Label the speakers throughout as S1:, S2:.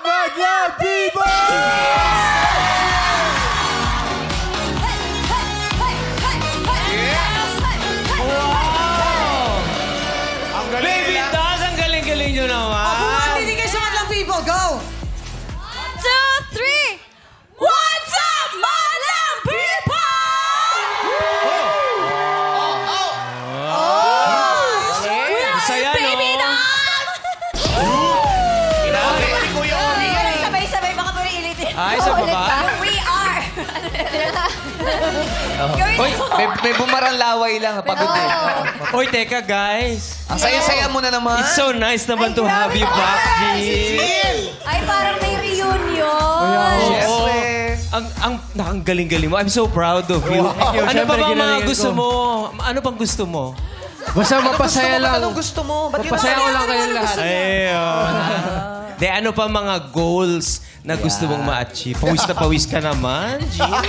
S1: Madlang People!
S2: Ang galing
S3: Baby
S2: nila.
S3: dolls, ang galing-galing nyo naman.
S4: Bumabili kayo sa Madlang People. Go!
S5: 2, 3. What's up, Madlang People?
S3: Saya, no?
S5: Baby doll!
S2: Grabe, si Kuya Omi.
S5: Sabay-sabay, baka pa rin ilitin.
S3: Ay, isa pa ba?
S5: We are. Gawin
S6: Hoy,
S5: mo.
S6: may bumarang laway lang. Pagod eh.
S3: Oy, teka, guys.
S6: Ang saya-saya mo na naman.
S3: It's so nice naman to have you back, Jean.
S5: Ay, parang may reunion.
S6: Siyempre.
S3: Ang galing-galing mo. I'm so proud of you. Ano
S1: Siyempre,
S3: pa bang mga
S1: ginalingan
S3: gusto
S1: ko.
S3: mo? Ano pang gusto mo?
S1: Basta mapasaya lang.
S6: Anong gusto mo? Ba't yun
S1: Mapasaya ko lang kayong lahat.
S3: De, ano pa mga goals na gusto mong ma-achieve? Pawis na pawis ka naman, Jean.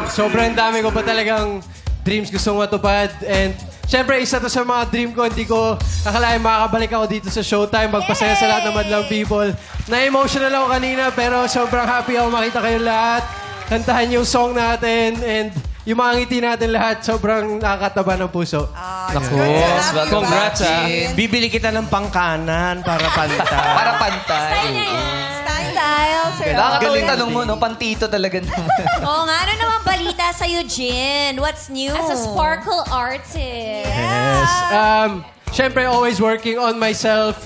S1: Sobrang dami ko pa talagang dreams gustong matupad. And syempre, isa to sa mga dream ko. Hindi ko akalain makakabalik ako dito sa Showtime. Magpasaya sa lahat ng Madlang People. Na-emotional ako kanina, pero sobrang happy ako makita kayong lahat. Kantahan yung song natin. And yung mga ngiti natin lahat, sobrang nakakataba ng puso.
S3: Naku, congrats ha. Bibili kita ng pangkanan para pantay.
S6: Para pantay.
S5: Style, Sir
S6: Nakakatawa yung
S5: Ogie.
S6: tanong mo, no? Pantito talaga naman.
S5: Oo nga, ano naman balita sa'yo, Jin? What's new?
S7: As a sparkle artist.
S1: Yes. Syempre, always working on myself.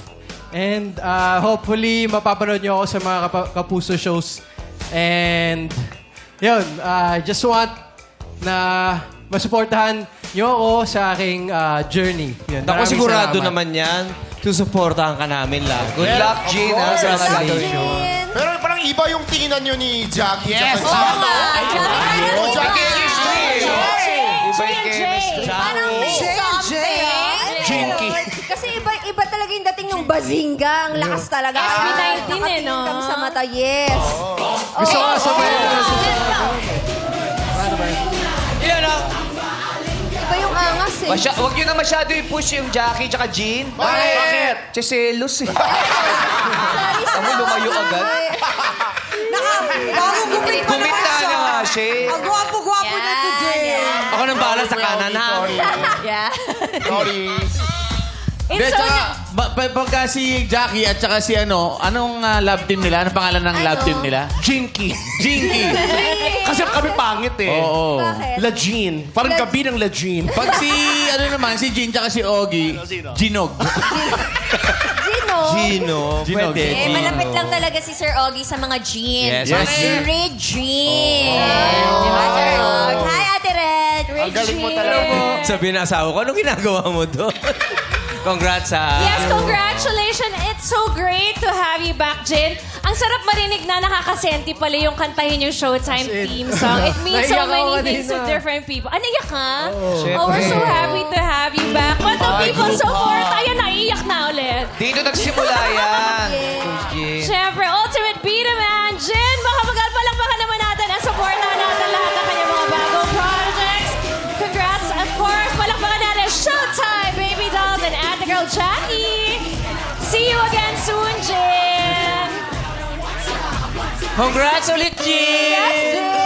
S1: And hopefully, mapapanood nyo ako sa mga kapuso shows. And yun, I just want na masuportahan nyo ako sa aking journey. Yun.
S3: Ako
S1: Maraming
S3: sigurado
S1: salamat.
S3: naman yan. Susuportahan ka namin lang.
S6: Good luck, Jean, ha, sa mga gagawin mo.
S5: Jin.
S2: Pero parang iba yung tinginan nyo ni Jackie.
S3: Yes!
S2: tsaka
S5: Oo nga.
S2: Oh, Jackie chemistry.
S6: Iba yung chemistry.
S5: Parang may something.
S2: Jinky.
S5: Kasi iba talaga yung dating ng bazinga. Ang lakas talaga.
S7: SB19 eh,
S5: Nakatingin
S7: no?
S5: kang sa mata. Yes.
S1: Gusto ko sabay
S3: Yan ang...
S5: Iba yung angas eh.
S6: Huwag nyo na masyado i-push yung Jackie tsaka Jean.
S2: Bakit?
S6: Chiselos eh. Ako lumayo agad.
S4: Bagong gupit pa
S6: Gumit na niya nga siya.
S4: Ang gwapo-gwapo na today.
S3: Ako nang bahala sa kanan, ha?
S5: Yeah.
S2: Sorry.
S7: It's so
S8: Pagka si Jackie at saka si anong love team nila? Anong pangalan ng love team nila?
S2: Jinky.
S8: Jinky.
S2: Kasi kami pangit eh.
S8: Oo.
S5: Bakit?
S2: La Jean. Parang gabi ng La Jean.
S8: Pag si, si Jean tsaka si Ogie, Ginog.
S5: Gino.
S3: Gino, pwede.
S5: Eh,
S3: Gino.
S5: malapit lang talaga si Sir Ogie sa mga jeans.
S3: Yes, yes.
S5: Regine. Di ba, Sir Og? Hi, Ate Red.
S2: Ang galing mo talaga.
S3: Sabi na asawa ko, anong ginagawa mo doon? Congrats, ha?
S7: Yes, congratulations. It's so great to have you back, Jin. Ang sarap marinig na nakakasenti pala yung kantahin yung Showtime theme song. It means so
S1: Naiyak ako
S7: many things to
S1: kanina.
S7: different people. Naiyak ka?
S6: Siyempre.
S7: Oh, we're so happy to have you back. But the people support. Ayan, naiyak na ulit.
S6: Dito nagsimula yan. Coach Jean.
S7: Siyempre, Ultimate Beta Man, Jin. Baka magpalakpakan naman natin at supportan natin lahat ng kanyang mga bagong projects. Congrats, of course. Palakpakan natin Showtime, Baby Dolls, and Ate Girl Jackie. See you again soon, Jin.
S3: Congrats ulit, Jean!
S7: Yes, Jin.